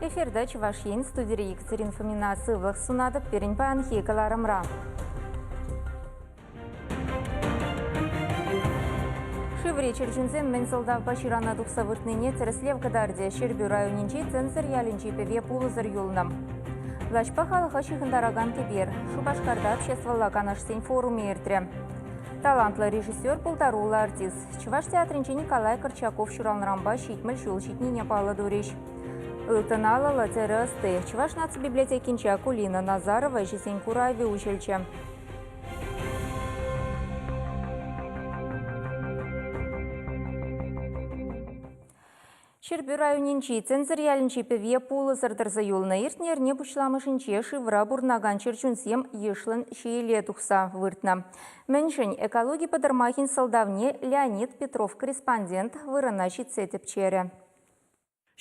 Эфирда Чувашин, студия Екатерина Фомина, сывлах сунадып, переньпан хейкаларымра. Шиври Черчунзен Менселдав Баширана Дуксавыртныне Цереслев Кадарде Шербю районинчи цензор ялинчи певе пулызыр юлным. Лачпа халыха чихындараган кебер, Шубашкарда обществолла канашсен форуме эртре. Талантлы режиссер полторулы артист. Чуваш театринчи Николай Корчаков шуралнырамба щитмель шул щитнине палы дуриш. Ылтыналала террасты. Чуваш нацбиблиотекинчи Акулина Назарова жесень Курави учельче. Шербю районинчи цензор ялинчи певе пулы зардырза юлна иртнерне пушламышынче шивра бурнаган черчунсем ешлын шейле тухса выртна. Меньшень экологии подырмахин солдавне Леонид Петров, корреспондент, вырыначи цетепчере.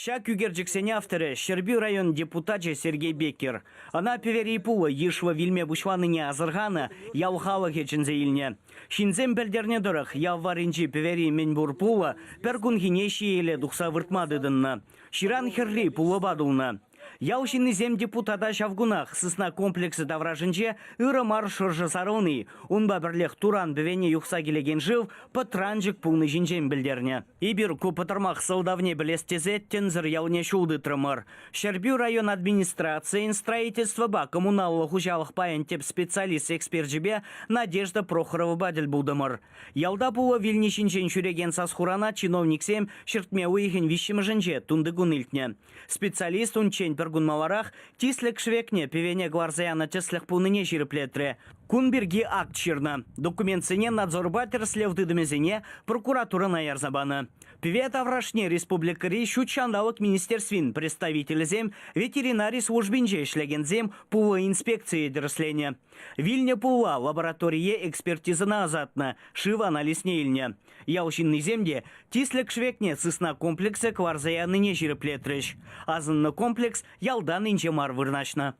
Ща күгерджіксене авторы Шербю район депутатчы Сергей Беккер. Она певери пула ешва вильме бушваныне азырғаны яухалы кечінзе илне. Шинзем пелдерне дұрық явваринчи певери менбур пула пергунгине шиеле дұқса выртмадыдынна. Ширан херри пула бадулна. Яушинный зем депутата шавгунах сысна комплексы давражынче ырымар шыржы сарылны. Унба бірлех туран бівене юқса келеген жив патранжик пулны жинжем білдерне. Ибір купатырмақ сылдавне білестезет тензір яуне шулды трымыр. Шербю район администрации строительство ба коммуналлы хужалық паянтеп специалист эксперт жібе Надежда Прохорова баділ бұлдымыр. Ялда пулы вильнишінчен шүреген сасхурана чиновниксем шыртме уйхен вишімі жінже тунды гунылтне. Специалист унчен пергунмаларах тислек швекне певене гларзаяна тислек пулныне жиріплетре. Кунберги акт ширна. Документсене надзорбатер слевдыдымезене прокуратура на ярзабаны. Певет аврашне республикари шучандалық министерствин представителізем ветеринарий службинже шлегензем пулы инспекции дерслене. Вильне пула лабораторие экспертизына азатна, шива анализне илне. Яушинный земде тислек швекне сысна комплексы кварзаяныне жиріплетреш. Азынны комплекс ялдан инче мар вырначна.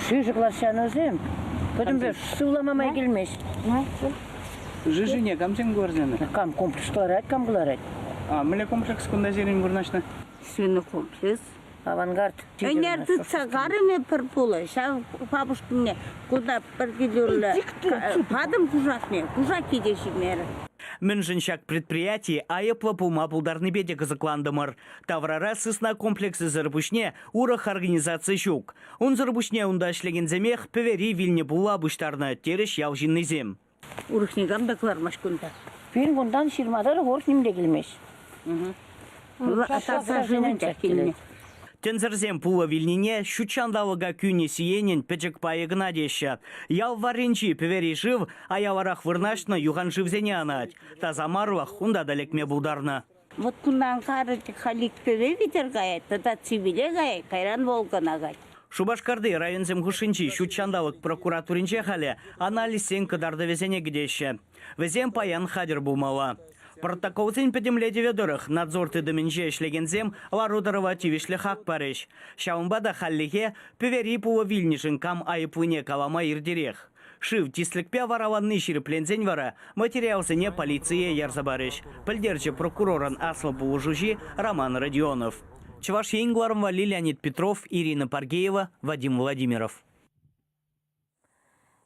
Шижыкларшаны зем. Потом беш суламамай келмеш. Жижине камсен горзены. Кам комплекс кларать, кам кларать. Міле комплекс кунда зерин вырначна? Свиный комплекс. Авангард. Энерты цагарыме перпулы. Сейчас бабушкине куда перегидюрля. Падам кужакне, кужаки дешимеры. Менжинчак предприятий айыплы пулма пулдарны бедек закландымыр. Таврара сысна комплексы зарбушне урах организация щук. Он зарбушне унда шлеген земех певери вильне пула буштарны тереш яужинный зем. Урахнигам да клармаш кунда. Пин гундан ширмадар горшнимде келмеш. Атаса живынча келіне. Тензерзем пула вильнине щучандалыга күне сиенен печек пайыгына деші. Ял варенчи певери жив, а яварах вырнашна юған живзене анать. Тазамарлах унда далекме булдарна. Вот кундан карычы халик певе витер гает, тата цивиле гает, кайран волгана гает. Шубашкарды районзем хушинчи щучандалык прокуратуринче хале анализ сен кадарды везене гдеші. Везем паян хадер булмала. Протоколзен педемледе ведорых надзор тыдымінже ішлегензем ларудырова тивишлі хак парыш. Шаумбада халлиге певери пула вильнишін кам айыплыне калама ирдерех. Шив тислікпе вараванны ширіплензен вара материалсыне полиция ярзабарыш. Пілдерчі прокурорын аслы пулужужи Роман Родионов. Чуваш Енгларым вали Леонид Петров, Ирина Паргеева, Вадим Владимиров.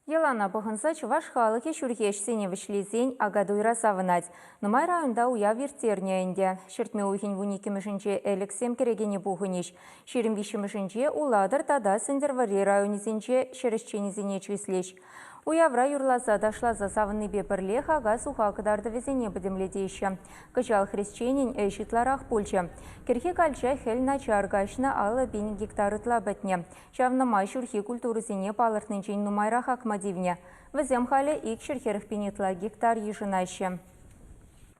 Елана бұғынса Чуваш халықе шүрхеш сене вішлезен агадуйра савынать. Нумай районда уя вертерне әнде. Шертме уйхен вунике мүшінче әліксем керегене бұғынеш. Шерім виші мүшінче уладыр тада сендервари районезенче шерішченезене чүслеш. Уявра юрлаза дашлаза савынны бепірлех ага суха кыдарды везене бідімледейші. Кычал хрещенен әшітларах пульчы. Керхе кальча хел начар гашна алы бен гектарытла бітне. Шавнымай шүрхи культурызене палыртнынчен нумайрах акмадивне. Візем халі ик шүрхеріх пенетла гектар ешінашы.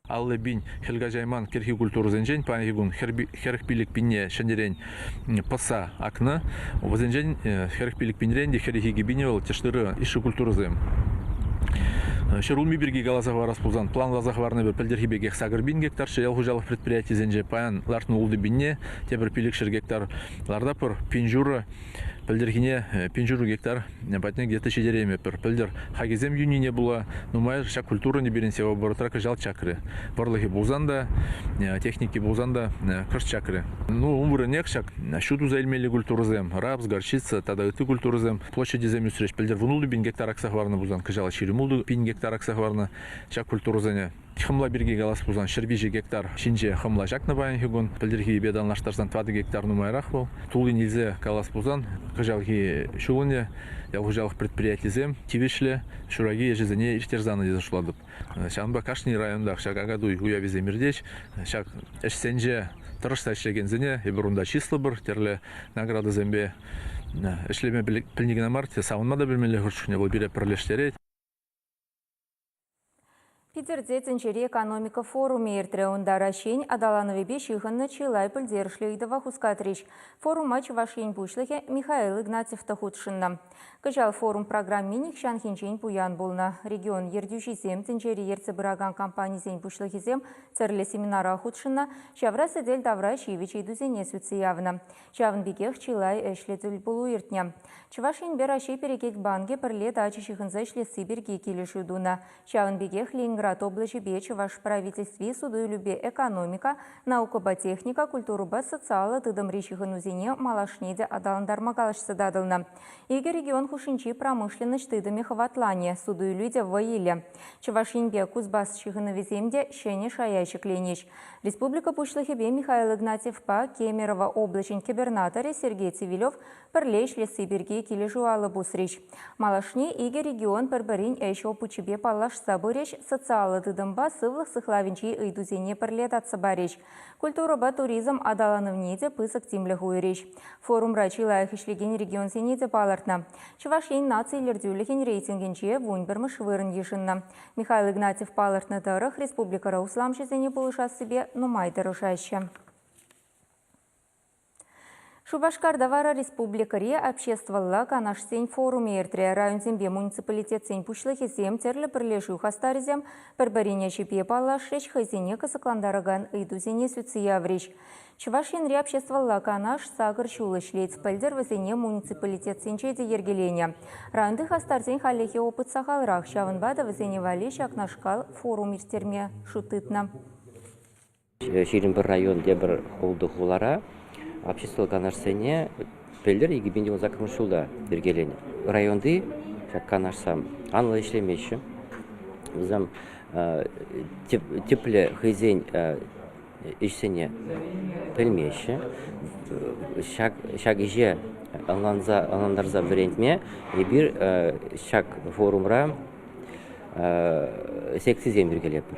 Аллы бин хелга жайман керхи культуру зенжен панигун херх пилик пинне шендерен паса акна возенжен херх пилик пинрен де херхи гибиневал тештыры иши культуру зем Шерулми бирги галазахва распузан план лазахварны бер пелдерхи бегех сагыр бин гектар шел хужалых предприятий зенже паян лартны улды бинне тебір пилик шер гектар лардапыр пинжуры пілдергіне пенжуру гектар, батне где-то шедереме пір. Пілдер хагизем юнине була, нумай шак культура не беренсе в оборотрака жал чакры. Барлығы бұлзанда, техники бұлзанда кырш чакры. Ну, умбыры нек шак, шуду зайлмели культурызем, рапс, горчица, тадайты культурызем, площади зем үсіреш. Пілдер вунулды бин гектар аксахварны бұлзан, кыжала ширимулды бин гектар аксахварны, шак культурызене. Хымла бірге галас бұлзан, шырбежі гектар, шинже хымла жак набайын хигун, пілдергі беданлаштарзан 20 гектар нумайрақ бұл. Тулы нельзе галас бұлзан, кыжалғы шулыне, ялғыжалық предприятизем, тивишле, шураги ежезене иртерзаны дезашладып. Шанба Кашни районда, шак агадуй уявизе мирдеч, шак эшсенже тұрышта эшлегензене, ебірунда числы бір, терлі награды зембе эшлеме пілнігіна марте, сауынмада білмелі ғыршыне бұл бире пірлештерет. Питерде Ценчери экономика форуме иртре онда рашень адалановебе шиханны чилай пыльдершлейдова хускатрич. Форума чувашень бушлыхе Михаил Игнатьев тахутшынна. Кыжал форум программе никшан хинчень пуян болна. Регион ердюшизем Ценчери ерцебыраган компанизень бушлыхизем церле семинара хутшынна. Шавра седель давра шивичей дузене сүтсиявна. Чавн бекех чилай эшлетель булу иртня. Чувашень берашей перекек банге перле дачи шиханза эшлесы берге келешудуна. Чавн бекех Ленинград облачи бечи ваш правительстве суду любе экономика, наука-техника, культура социала тыдым речиханузине малашнеде адаландар магалашсы дадылна. Иге регион хушинчи промышленность тыдыми хватлане, суду люди воиле. Чувашинбе Кузбасс чихановиземде шене шаящик ленич. Республика Пушлахибе Михаил Игнатьев па Кемерово облачень губернаторе Сергей Цивилев перлеш лесы берге кележуалы бусрич. Малашне иге регион перберин эшо пучебе палаш сабыреш социалы тыдымба сывлых сыхлавинчи ыйдузене перлетатсы бареш. Культура ба туризм адаланывнеде пысык тимлі хуйреш. Форум рачилайх ишлеген регион сенеде палартна. Чувашин нацийлердюліген рейтингенче вунбермыш вырын ешынна. Михаил Игнатьев палартны тарых республика Раусламшезене полыша себе нумайды рушаще. Шубашкардавара республикаре обществовала канашсень форуме иртре районзембе муниципалитет сень пушлыхи зем терлі бірлешу хастарзем бірбірене шипе палашреш хазине касакландараган ыйдузене сүтсиявреш. Чувашинре обществовала канаш сагыр шулышлейц пыльдер вазене муниципалитет сенчейде ергелене. Районды хастарзень халехе опыт сахалрах шавынбада вазене валеш акнашкал форум иртерме шутытна. Ширин бір район дебір холды хулара. Общество канашсене пелдер егибинде закон шулда бергелене. Районды как канашсам анла ишлемеші. Bizam тепле хызень ишсене пельмеші. Шагиже аландарза варентме бир шаг форумра секции зем бергелепір.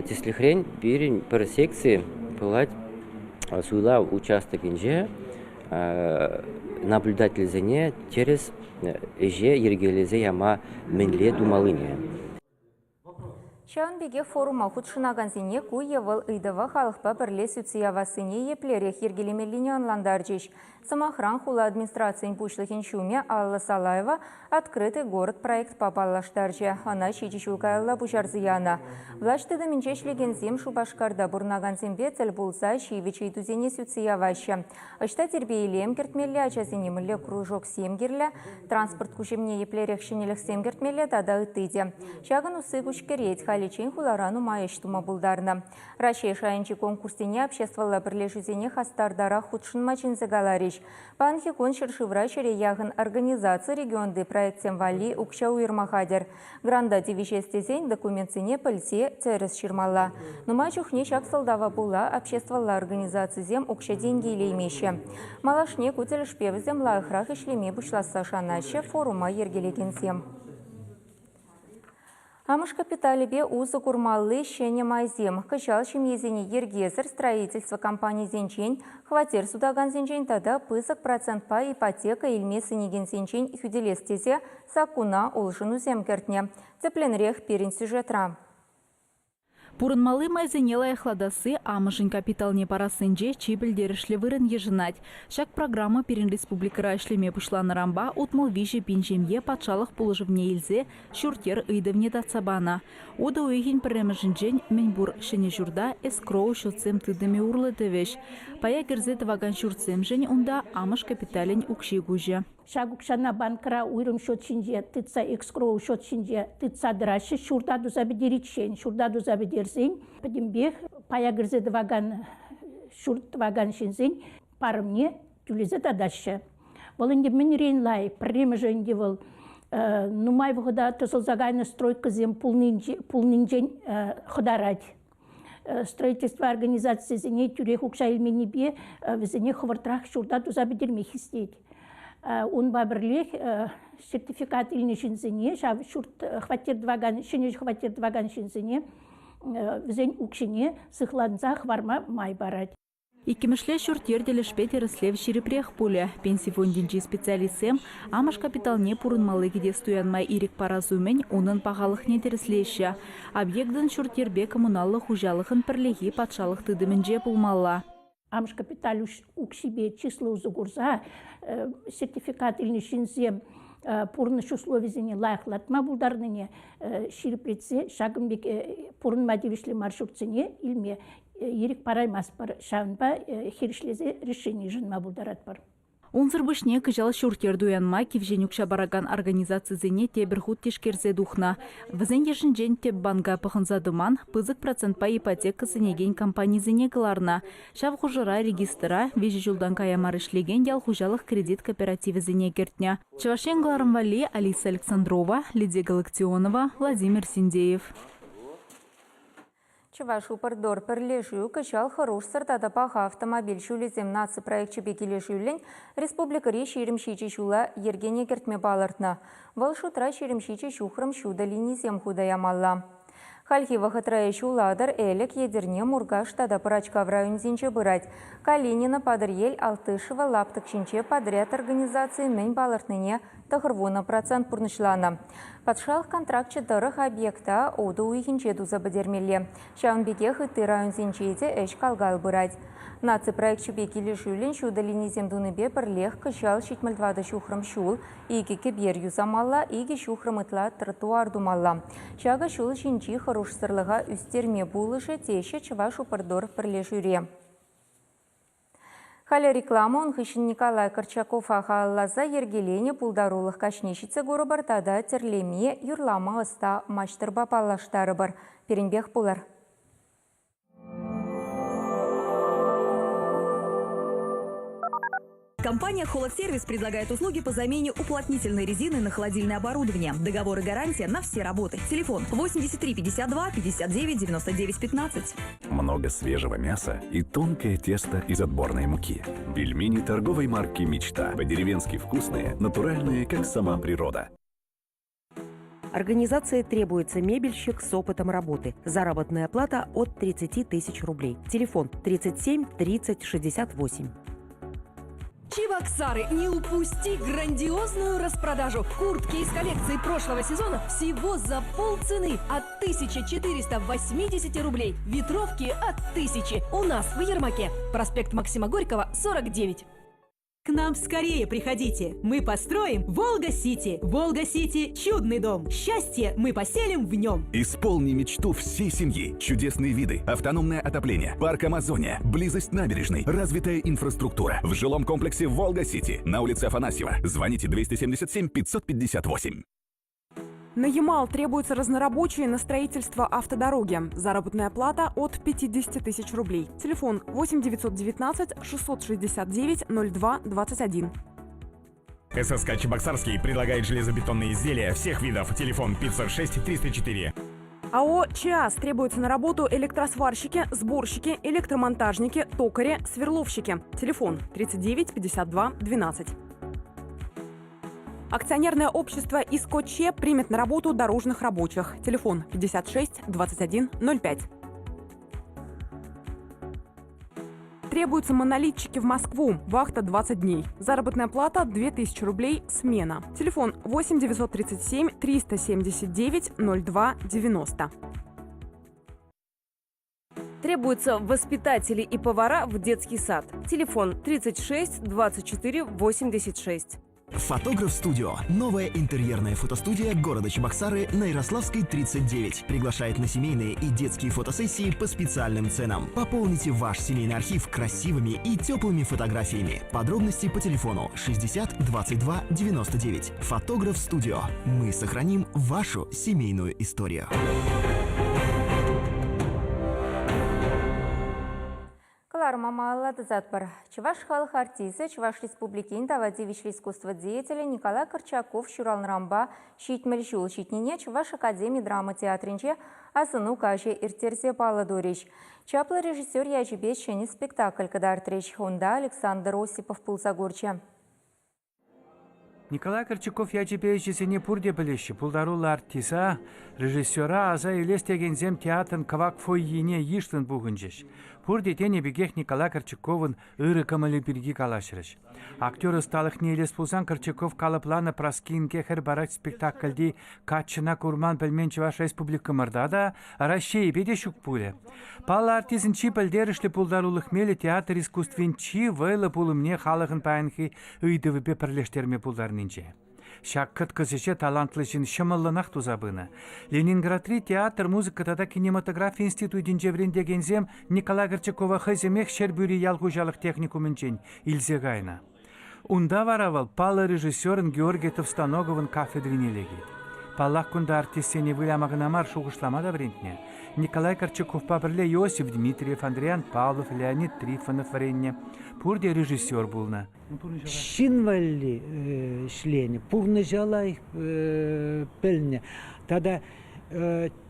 Теслихрень бір секции пылать суйла участок инже наблюдатель зене через эже ергелезе яма менле думалыне. Шаунбеге форума худшынаган зене куевал ыйдава халықпа бірле сүтсиявасыне еплерех ергелемеліне анландарчеш. Самохран хула администрациян пушлыхин шуме Алла Салаева открытый город проект папаллаштарче. Она шичишулкайла бушарзияна. Влаштыда минчешлеген зем Шубашкарда бурнаган зембе цель булса шивичей тузене сүтсияваща. Ашта тербейлем кертмелле ачазенемле кружок семгерле, транспорт кушемне еплерех шинелех семгертмелле тада ытыде. Шаган усы кушкереть халичен хуларану маештума булдарна. Рашей шайынчи конкурсене обществовала бірлешузене хастардара худшын мачин загалариш. Панхи коншир шиврачере ягын организация регионды проектем вали укша уйрмахадер. Гранда дивишестезень документсене пыльсе церес ширмалла. Нума чухне шак солдава була обществовала организация зем укша деньги илеймеше. Малашне кутель шпевзем лайхрах ишлеме бушласа шанаще форума ергелегенсем. Амыш капиталебе узы курмаллы шене майзем. Кычал шемезене ергезер строительство компании зенчень, хватер судаган зенчень тада пысок процент па ипотека илмесы неген зенчень хюделестезе сакуна улшыну земкертне. Цепленрех перен сюжетра. Пурынмалы майзенела эхладасы амышын капиталне парасынже чибілдерішлі вырын ежінать. Шак программа перен республикара ішлеме пушланы рамба утмал вижі пинжемге патшалық пулыжывне илзе шуртер ыйдывне датсабана. Ода уйхин пірреміжінжен менбур шыне журда эскроу шотсем тыдыме урлы девеш. Пая кірзе таваган шуртсем жен унда амыш капитален укши гуже. Шагукшана банкра уйрым счет шинже, тыца экскроу счет шинже, тыца драши, шурда дузаби деричен, шурда дузаби дерзень, подимбех, пая грзе дваган, шурт дваган шинзень, парымне, тюлезе дадаща. Волынде мен рейнлай, премы жөнде вол, нумай вғыда тысылзагайны стройка зем пулнинжен ходарать. Строительство организации зене тюрех укша илмени бе, везене хвартрах шурда дузаби дермех истеть. Он бабрлех сертификат или шинзине, шурт хватер дваган, шинеж хватер дваган шинзине, взень укшине, сыхланзах варма май барать. Икимешле шуртер делешпет ереслев ширипрех пуле. Пенсий фондинчи специалистем амаш капиталне пурынмалы гиде стуянмай ирик паразумен унын пағалықне тереслеші. Объектын шуртербе коммуналлы хужалықын пірлеги патшалық тыдымінже пулмалла. Амш капитал укшибе число узугурза, сертификат или шинзем, пурныш условизине лайхлатма булдарныне ширипреце, шагымбек пурынма девишле маршрутцине илме ерик параймас бар шавнба хиришлезе решение жынма булдарат бар. Унзыр бышне кыжал шуртер дуянма кивженюкша бараган организации зене теберхут тишкерзе духна. Візен ешінжен теп банга пахынзадыман пызык процент па ипотека зенеген компания зене кыларна. Шав хужыра регистра вежі жылдан каямар ишлеген ял хужалық кредит кооперативы зене кертня. Чавашен Гларамвали, Алиса Александрова, Лидия Галактионова, Владимир Синдеев. Чувашу пардор перлежу качал хорош сартада паха автомобиль шулезем наци проект чебекиле жюлень республикари ширимшичи шула Ергене кертме балартна. Волшутра ширимшичи шухрам шуда линизем худаямалла. Хальхи вахатрая шуладар элек едерне Мургаш тада парачка в район зинче бырать. Калинина падырель Алтышева лаптык шинче подряд организации мень балартныне тахырвуна процент пурнышлана. Подшалх контракт четырых объекта оду уйхинче дуза бадермеле. Шаунбеке хыты район зинчеде эш калгал бырать. Наци проект чебекиле жюлен шуда линизем дуныбе пірлех качал шитмальдвада шухрам шул, иги кебер юзамалла, иги шухрам ытла тротуар думалла. Чага шул шинчи хорош сырлыға үстерме булышы теші чывашу пардор пірле жюре. Халя реклама он хыщен Николай Корчаков ахаллаза ергелене пулдарулых кашнешице горы бартада терлеме юрлама ыста мачтыр бапаллаштары бар. Перенбех пулар. Компания «Холодсервис» предлагает услуги по замене уплотнительной резины на холодильное оборудование. Договор и гарантия на все работы. Телефон 83 52 59 99 15. Много свежего мяса и тонкое тесто из отборной муки. Пельмени торговой марки «Мечта». По-деревенски вкусные, натуральные, как сама природа. Организации требуется мебельщик с опытом работы. Заработная плата от 30 тысяч рублей. Телефон 37 30 68. Чебоксары, не упусти грандиозную распродажу. Куртки из коллекции прошлого сезона всего за полцены от 1480 рублей. Ветровки от 1000. У нас в Ермаке. Проспект Максима Горького, 49. К нам скорее приходите. Мы построим Волга-Сити. Волга-Сити – чудный дом. Счастье мы поселим в нем. Исполни мечту всей семьи. Чудесные виды, автономное отопление, парк Амазония, близость набережной, развитая инфраструктура. В жилом комплексе Волга-Сити на улице Афанасьева. Звоните 277 558. На Ямал требуются разнорабочие на строительство автодороги. Заработная плата от 50 тысяч рублей. Телефон 8 919 669 02 21. ССК «Чебоксарский» предлагает железобетонные изделия всех видов. Телефон 506 304. АО «ЧАС» требуются на работу электросварщики, сборщики, электромонтажники, токари, сверловщики. Телефон 39 52 12. Акционерное общество «Искоче» примет на работу дорожных рабочих. Телефон 56 21 05. Требуются монолитчики в Москву. Вахта 20 дней. Заработная плата 2000 рублей. Смена. Телефон 8 937 379 02 90. Требуются воспитатели и повара в детский сад. Телефон 36 24 86. Фотограф-студио. Новая интерьерная фотостудия города Чебоксары на Ярославской, 39. Приглашает на семейные и детские фотосессии по специальным ценам. Пополните ваш семейный архив красивыми и теплыми фотографиями. Подробности по телефону 60 22 99. Фотограф-студио. Мы сохраним вашу семейную историю. Мамалла Дазатпар. Чуваш халық артисі, Чуваш Республикин давадевишлі искусство деятеля Николай Корчаков Шуралнрамба шитмел жул шитнине Чуваш Академии драма театринче асыну каже иртерсе паладорич. Чаплы режиссер яжибет шені спектакль кадартрич Хонда Александр Осипов Пулзагорча. Николай Корчаков яжибет пурде білеші. Пулдарулы артиса, режиссера аза елестегензем театрын кавак фойине ештін бұғынжеш. Пурде тене бегех Николай Корчаковын ыры камылы бірге калашырыш. Актер ысталық нейлес пулсан Корчаков калыпланы праскинге хір барак спектакльди качына курман білмен Чуваш Республика мырдада Россия беде шук пуле. Пала артизін чи пілдерішлі пулдарулық мелі театр искусствен чи вайлы пулымне халығын паянхи үйді віпе пірлештерме пулдарнынче. Шаккыт кызыше талантлышын шымыллынақ тузабыны. Ленинградри театр музыкатада кинематография институтын жеврендегензем Николай Корчакова хыземех шербюри ялгужалық техникумынчен илзе гайна. Унда варавал палы режиссерын Георгий Товстоноговын кафедринелеги. Паллах кунда артистсене вылямағынамар шуғышламада брендне. Николай Корчаков пабірле Иосиф Дмитриев, Андриан Павлов, Леонид Трифонов варенне. Пурде режиссер булна. Шинвалли шлени, пурны жалай пельне. Тада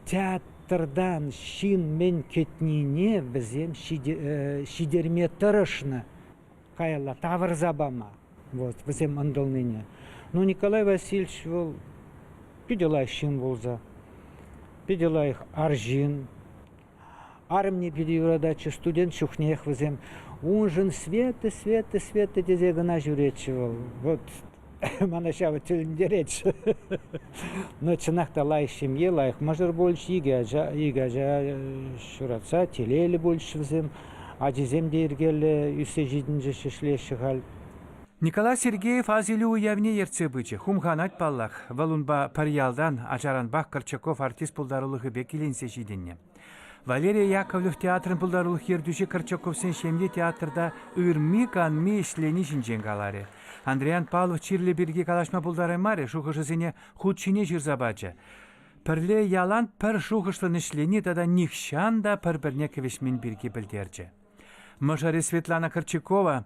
театрдан шин мен кетнине бізем шидерме тұрышны. Кайла тавр забама. Вот, бізем андылныне. Ну, Николай Васильевич был пиделай шин болза. Пиделай аржин. Армне пидеюрадачы студент шухнех бізем. Он же света дезе гына жүретші. Вот, манашава тілінде ретші. Но чынақта лайық шемге, лайық мажыр больше, ига шуратса, телелі больше взем, ажизем дейіргелі, үсе жидінжі шешлеші ғал. Николай Сергеев азилі уявне ерце бычы. Хумханат паллах, валунба париялдан ажаранбақ Корчаков артист пулдарулығы бекеленсе жидінне. Валерия Яковлев театрын пулдарулық ердуші Корчаковсен шемде театрда ырми-канми ішлені жінжен қалары. Андриан Павлов чирлі бірге калашма пулдары маре шуғышызыне худшине жирзабачы. Пірле ялан пір шуғышлын ішлені тада нихшан да пір-бірне кевешмен бірге білдерчі. Мыжары Светлана Корчакова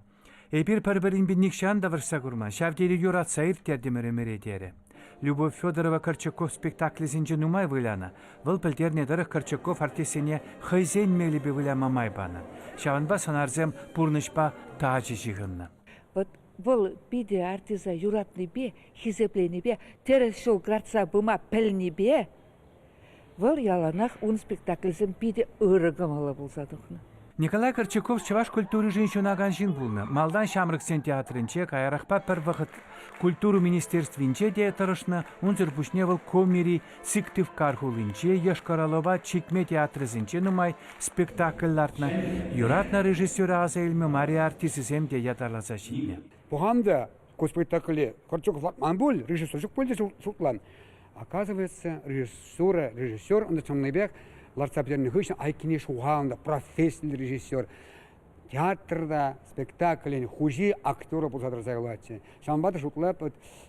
эпир пір-бірін бір нихшан да вырса күрман. Шавдері юратса иртердемірі мередері. Любовь Федорова Корчаков спектаклізінже нумай выляна. Выл пілдерне дырық Корчаков артисене хайзен мелебе выляма майбаны. Шаванба санарзем пурнышпа тажы жығынны. Вот выл биде артиза юратны бе, хизеплені бе, терес шол градса бұма пілні бе. Выл яланақ он спектаклізім биде ұрығымалы болсадықны. Николай Корчаков Чуваш культуры женщинаган жин булны. Малдан Шамрыксен театрынче, кайрақпа пір вақыт культуру министерствинче де тұрышны, унзыр бушневыл комери сиктив кархулынче, Ешкаралова чекме театрызынче нумай спектакльлартна. Юратна режиссера аза илме Мария артисізем де ятарласа жинне. Бұғамда ко спектакле Корчаков Манбуль, режиссер жүк бөлде сұлтлан. Оказывается, режиссер, он чамнайбек, Ларцаптерный хышын айкине шуғанда профессиональный режиссер. Театрда, спектаклен, хужи актера болсадыр зайлатчы. Шамбаты шутлап,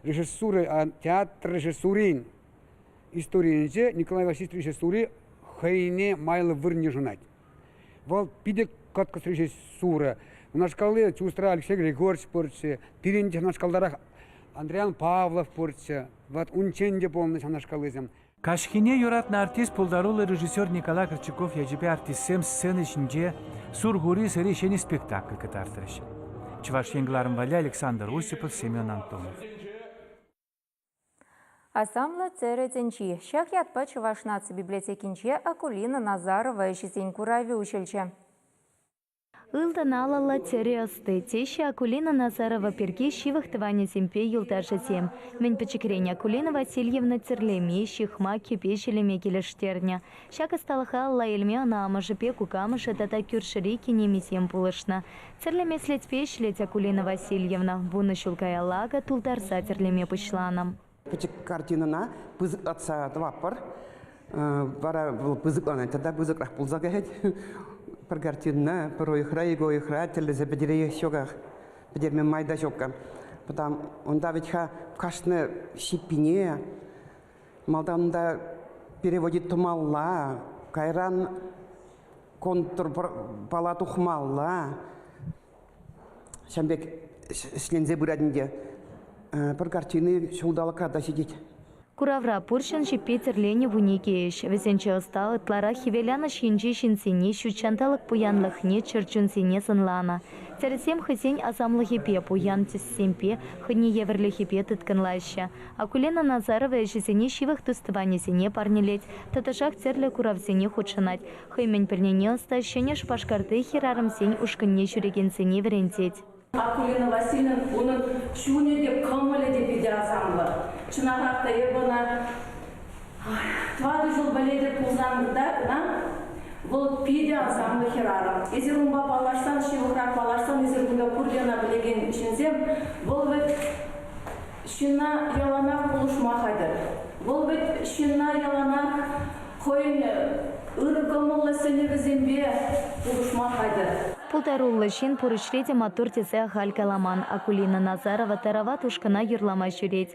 режиссуры, театр режиссурин. Историянче Николай Васильевич режиссуры хайне майлы вырне жунать. Вал пиде каткас режиссура. У нас шкалы чувстра Алексей Григорьевич порче, пиренче на шкалдарах Андриан Павлов порче. Вот унченде полностью на шкалызем. Кашхине юратна артист пулдарулы режиссер Николай Корчаков яжибе артистсем сцены içinde сургури сырешени спектакль катартырыш. Чуваш енгларым валя Александр Осипов, Семен Антонов. Асамла церетенчи. Шах ятпа Чуваш наци библиотекинче Акулина Назарова ешізен курави ушелче. Ылдан алала терриосты. Тещи Акулина Назарова перги шивых тваня земпе юлтажа зем. Мен печекрень Акулина Васильевна терлеми, шихма кипешелеме келештерня. Шака сталаха алла эльме ана амажепе кукамыша тата кюршерики немесем пулышна. Терлеме слетпешлеть Акулина Васильевна. Буна шулкая лага тулдарса терлеме пышланам. Печек картинана пызык атса тваппар. Бара пызыклана тогда пызыкрах пулзагает. Пар картина, порой игра, его игра, телезе бедерей щеках, бедерме майда щека. Потом он давит ха в кашне щипине, малданда переводит тумалла, кайран контрпалату хмалла. Шамбек слензе бурадинде. Пар картины шулдала когда сидеть. Куравра пуршын жипетерлени вуникееш. Везенче осталы тлара хивеляна шинжи шинсене щучанталык пуянлыхне чырчунсене сынлана. Тересем хысень азамлыхипе пуян тиссемпе хыни еверлихипе тытканлайща. Акулина Назарова эшесене шивых тустыванесене парнелеть. Таташак терле куравсене худшынать. Хыймен пернене остащене шпашкарты хирарымсень ушкынне жүрегенсене верентеть. Акулина Васильевна onun şunu deyip kamale deyip bir azamlı. Çınarakta yebana tvadı jol balede pulzanlıda bu pide azamlı hirarım. Ezer umba balaşsan, şivukrak balaşsan, ezer bunda kurdiyana bilegen işinzem, bu vet şuna yalanak buluşmakaydır. Bu vet şuna yalanak koyun ırgımılı senevizembe buluşmakaydır. Пултаруллы шин пурышреде матур тесе халькаламан. Акулина Назарова тарават ушкана юрлама шүрет.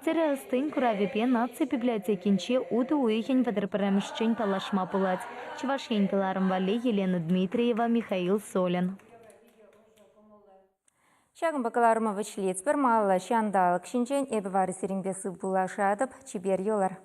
Тере ыстын куравепе нация библиотекинче уды уйхен вадырпарамышчен палашма пулать. Чувашень пиларым вале Елена Дмитриева, Михаил Солин. Шагын бакаларыма вычлец бір малла шандалық шинжен әбі вары серінбесі бұлашадып чибер елар.